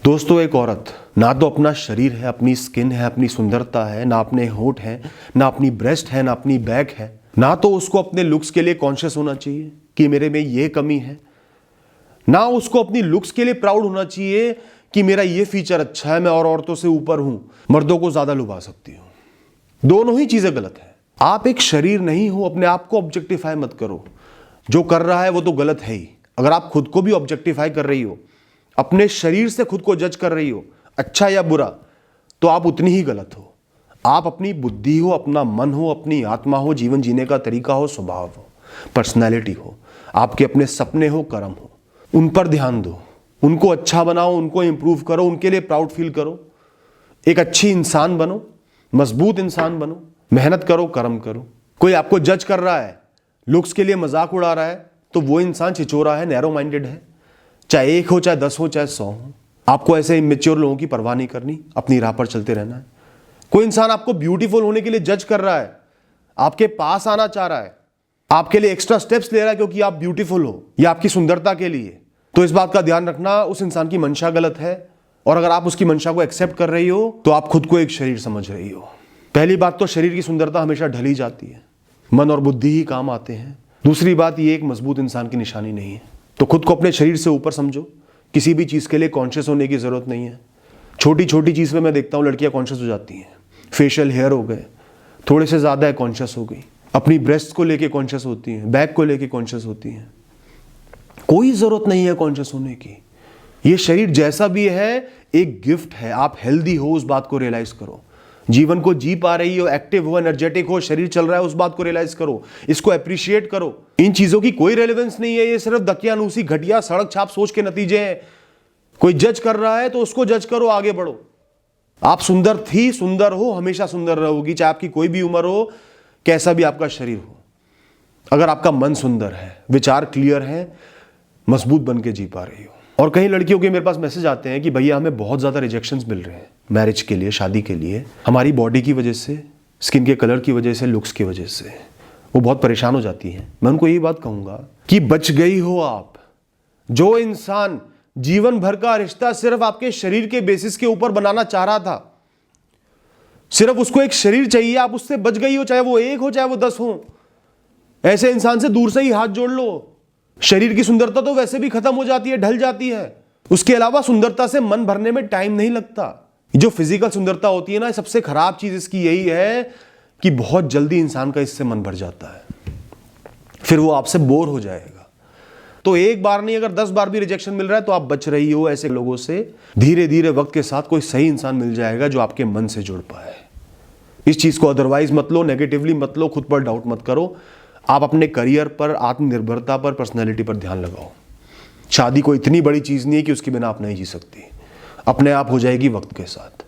दोस्तों, एक औरत ना तो अपना शरीर है, अपनी स्किन है, अपनी सुंदरता है, ना अपने होंठ है, ना अपनी ब्रेस्ट है, ना अपनी बैक है, ना तो उसको अपने लुक्स के लिए कॉन्शियस होना चाहिए कि मेरे में ये कमी है, ना उसको अपनी लुक्स के लिए प्राउड होना चाहिए कि मेरा ये फीचर अच्छा है, मैं और औरतों से ऊपर हूं, मर्दों को ज्यादा लुभा सकती हूं। दोनों ही चीजें गलत है। आप एक शरीर नहीं हो, अपने आप को ऑब्जेक्टिफाई मत करो। जो कर रहा है वो तो गलत है ही। अगर आप खुद को भी ऑब्जेक्टिफाई कर रही हो, अपने शरीर से खुद को जज कर रही हो, अच्छा या बुरा, तो आप उतनी ही गलत हो। आप अपनी बुद्धि हो, अपना मन हो, अपनी आत्मा हो, जीवन जीने का तरीका हो, स्वभाव हो, पर्सनैलिटी हो, आपके अपने सपने हो, कर्म हो, उन पर ध्यान दो, उनको अच्छा बनाओ, उनको इंप्रूव करो, उनके लिए प्राउड फील करो, एक अच्छी इंसान बनो, मजबूत इंसान बनो, मेहनत करो, कर्म करो। कोई आपको जज कर रहा है, लुक्स के लिए मजाक उड़ा रहा है, तो वो इंसान छिचोरा है, नैरो माइंडेड है। चाहे 1 हो, चाहे 10 हो, चाहे 100 हो। आपको ऐसे इमेच्योर लोगों की परवाह नहीं करनी, अपनी राह पर चलते रहना है। कोई इंसान आपको ब्यूटीफुल होने के लिए जज कर रहा है, आपके पास आना चाह रहा है, आपके लिए एक्स्ट्रा स्टेप्स ले रहा है क्योंकि आप ब्यूटीफुल हो या आपकी सुंदरता के लिए, तो इस बात का ध्यान रखना, उस इंसान की मंशा गलत है। और अगर आप उसकी मंशा को एक्सेप्ट कर रही हो तो आप खुद को एक शरीर समझ रही हो। पहली बात तो शरीर की सुंदरता हमेशा ढली जाती है, मन और बुद्धि ही काम आते हैं। दूसरी बात, ये एक मजबूत इंसान की निशानी नहीं है। तो खुद को अपने शरीर से ऊपर समझो। किसी भी चीज के लिए कॉन्शियस होने की जरूरत नहीं है। छोटी छोटी चीज में मैं देखता हूं लड़कियां कॉन्शियस हो जाती हैं। फेशियल हेयर हो गए, थोड़े से ज्यादा कॉन्शियस हो गई, अपनी ब्रेस्ट को लेके कॉन्शियस होती हैं, बैक को लेके कॉन्शियस होती हैं। कोई जरूरत नहीं है कॉन्शियस होने की। ये शरीर जैसा भी है एक गिफ्ट है। आप हेल्दी हो, उस बात को रियलाइज करो। जीवन को जी पा रही हो, एक्टिव हो, एनर्जेटिक हो, शरीर चल रहा है, उस बात को रियलाइज करो, इसको अप्रिशिएट करो। इन चीजों की कोई रेलेवेंस नहीं है। ये सिर्फ दकियानूसी घटिया सड़क छाप सोच के नतीजे हैं। कोई जज कर रहा है तो उसको जज करो, आगे बढ़ो। आप सुंदर थी, सुंदर हो, हमेशा सुंदर रहोगी, चाहे आपकी कोई भी उम्र हो, कैसा भी आपका शरीर हो। अगर आपका मन सुंदर है, विचार क्लियर है, मजबूत बन के जी पा रही हो। और कई लड़कियों के मेरे पास मैसेज आते हैं कि भैया हमें बहुत ज्यादा रिजेक्शंस मिल रहे हैं मैरिज के लिए, शादी के लिए, हमारी बॉडी की वजह से, स्किन के कलर की वजह से, लुक्स की वजह से। वो बहुत परेशान हो जाती हैं। मैं उनको यही बात कहूंगा कि बच गई हो आप। जो इंसान जीवन भर का रिश्ता सिर्फ आपके शरीर के बेसिस के ऊपर बनाना चाह रहा था, सिर्फ उसको एक शरीर चाहिए, आप उससे बच गई हो, चाहे वो 1 हो, चाहे वो 10 हो। ऐसे इंसान से दूर से ही हाथ जोड़ लो। शरीर की सुंदरता तो वैसे भी खत्म हो जाती है, ढल जाती है। उसके अलावा सुंदरता से मन भरने में टाइम नहीं लगता। जो फिजिकल सुंदरता होती है ना, सबसे खराब चीज इसकी यही है कि बहुत जल्दी इंसान का इससे मन भर जाता है, फिर वो आपसे बोर हो जाएगा। तो एक बार नहीं, अगर 10 बार भी रिजेक्शन मिल रहा है तो आप बच रही हो ऐसे लोगों से। धीरे धीरे वक्त के साथ कोई सही इंसान मिल जाएगा जो आपके मन से जुड़ पाए। इस चीज को अदरवाइज मत लो, नेगेटिवली मत लो, खुद पर डाउट मत करो। आप अपने करियर पर, आत्मनिर्भरता पर, पर्सनैलिटी पर ध्यान लगाओ। शादी कोई इतनी बड़ी चीज नहीं है कि उसके बिना आप नहीं जी सकती। अपने आप हो जाएगी वक्त के साथ।